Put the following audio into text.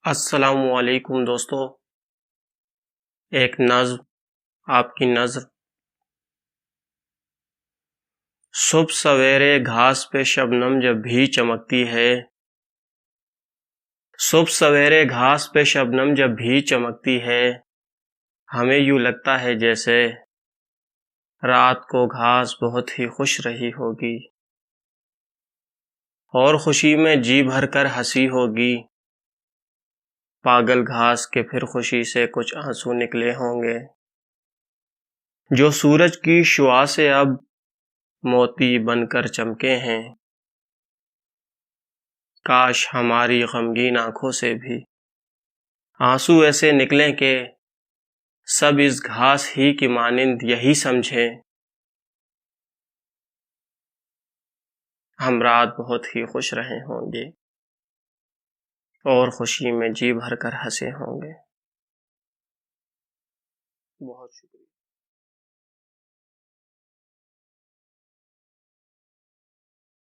السلام علیکم دوستو، ایک نظم آپ کی نظر۔ صبح سویرے گھاس پہ شبنم جب بھی چمکتی ہے، صبح سویرے گھاس پہ شبنم جب بھی چمکتی ہے، ہمیں یوں لگتا ہے جیسے رات کو گھاس بہت ہی خوش رہی ہوگی اور خوشی میں جی بھر کر ہنسی ہوگی۔ پاگل گھاس کے پھر خوشی سے کچھ آنسو نکلے ہوں گے، جو سورج کی شعاع سے اب موتی بن کر چمکے ہیں۔ کاش ہماری غمگین آنکھوں سے بھی آنسو ایسے نکلیں کہ سب اس گھاس ہی کی مانند یہی سمجھیں، ہم رات بہت ہی خوش رہے ہوں گے اور خوشی میں جی بھر کر ہنسے ہوں گے۔ بہت شکریہ۔